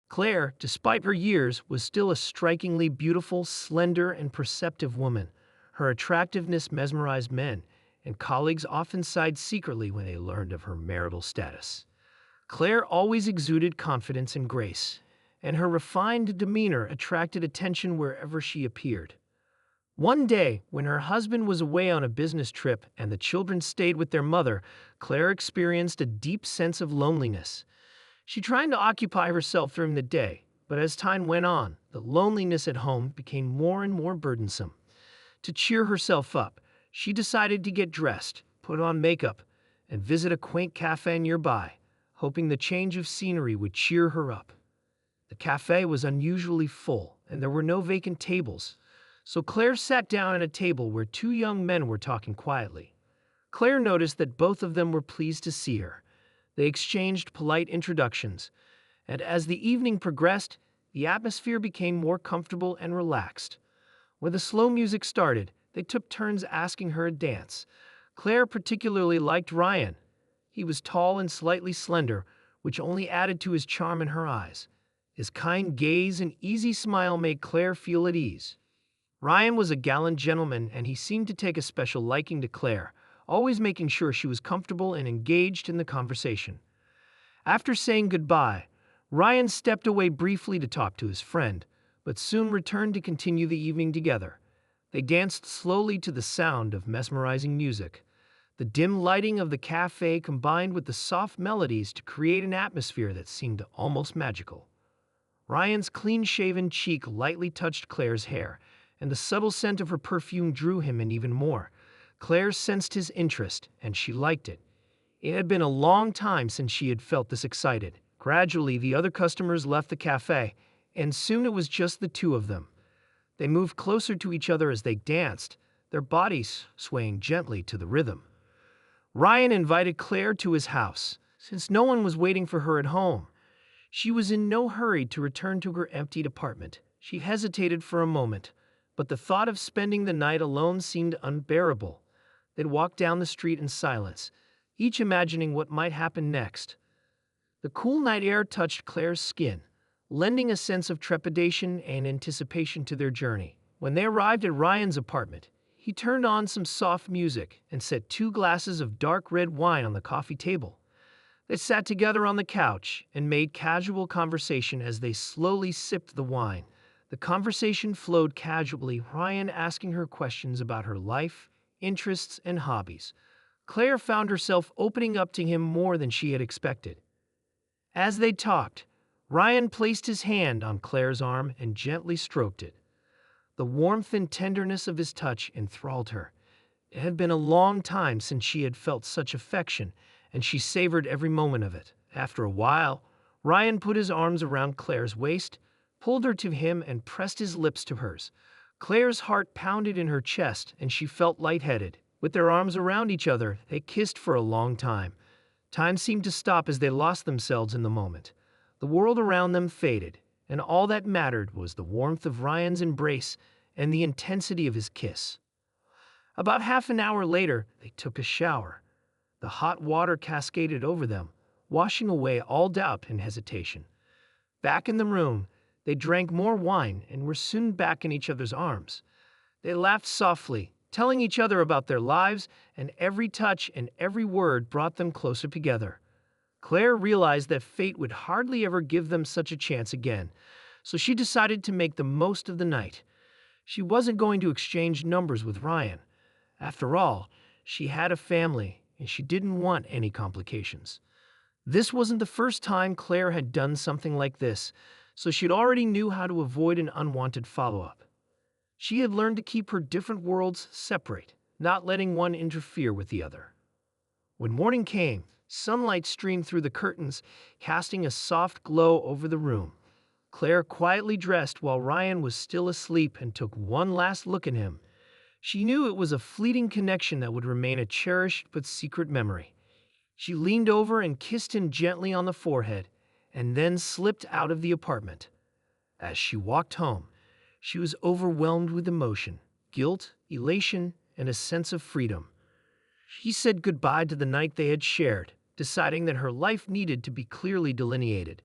Claire, despite her years, was still a strikingly beautiful, slender, and perceptive woman. Her attractiveness mesmerized men, and colleagues often sighed secretly when they learned of her marital status. Claire always exuded confidence and grace, and her refined demeanor attracted attention wherever she appeared. One day, when her husband was away on a business trip and the children stayed with their mother, Claire experienced a deep sense of loneliness. She tried to occupy herself during the day, but as time went on, the loneliness at home became more and more burdensome. To cheer herself up, she decided to get dressed, put on makeup, and visit a quaint cafe nearby, hoping the change of scenery would cheer her up. The cafe was unusually full, and there were no vacant tables, so Claire sat down at a table where two young men were talking quietly. Claire noticed that both of them were pleased to see her. They exchanged polite introductions, and as the evening progressed, the atmosphere became more comfortable and relaxed. When the slow music started, they took turns asking her to dance. Claire particularly liked Ryan. He was tall and slightly slender, which only added to his charm in her eyes. His kind gaze and easy smile made Claire feel at ease. Ryan was a gallant gentleman, and he seemed to take a special liking to Claire, always making sure she was comfortable and engaged in the conversation. After saying goodbye, Ryan stepped away briefly to talk to his friend, but soon returned to continue the evening together. They danced slowly to the sound of mesmerizing music. The dim lighting of the cafe combined with the soft melodies to create an atmosphere that seemed almost magical. Ryan's clean-shaven cheek lightly touched Claire's hair, and the subtle scent of her perfume drew him in even more. Claire sensed his interest, and she liked it. It had been a long time since she had felt this excited. Gradually, the other customers left the cafe, and soon it was just the two of them. They moved closer to each other as they danced, their bodies swaying gently to the rhythm. Ryan invited Claire to his house, since no one was waiting for her at home. She was in no hurry to return to her emptied apartment. She hesitated for a moment, but the thought of spending the night alone seemed unbearable. They'd walked down the street in silence, each imagining what might happen next. The cool night air touched Claire's skin, lending a sense of trepidation and anticipation to their journey. When they arrived at Ryan's apartment, he turned on some soft music and set 2 glasses of dark red wine on the coffee table. They sat together on the couch and made casual conversation as they slowly sipped the wine. The conversation flowed casually, Ryan asking her questions about her life, interests, and hobbies. Claire found herself opening up to him more than she had expected. As they talked, Ryan placed his hand on Claire's arm and gently stroked it. The warmth and tenderness of his touch enthralled her. It had been a long time since she had felt such affection, and she savored every moment of it. After a while, Ryan put his arms around Claire's waist, pulled her to him, and pressed his lips to hers. Claire's heart pounded in her chest, and she felt lightheaded. With their arms around each other, they kissed for a long time. Time seemed to stop as they lost themselves in the moment. The world around them faded, and all that mattered was the warmth of Ryan's embrace and the intensity of his kiss. About half an hour later, they took a shower. The hot water cascaded over them, washing away all doubt and hesitation. Back in the room, they drank more wine and were soon back in each other's arms. They laughed softly, telling each other about their lives, and every touch and every word brought them closer together. Claire realized that fate would hardly ever give them such a chance again, so she decided to make the most of the night. She wasn't going to exchange numbers with Ryan. After all, she had a family, and she didn't want any complications. This wasn't the first time Claire had done something like this, so she already knew how to avoid an unwanted follow-up. She had learned to keep her different worlds separate, not letting one interfere with the other. When morning came, sunlight streamed through the curtains, casting a soft glow over the room. Claire quietly dressed while Ryan was still asleep and took one last look at him. She knew it was a fleeting connection that would remain a cherished but secret memory. She leaned over and kissed him gently on the forehead, and then slipped out of the apartment. As she walked home, she was overwhelmed with emotion, guilt, elation, and a sense of freedom. She said goodbye to the night they had shared, deciding that her life needed to be clearly delineated.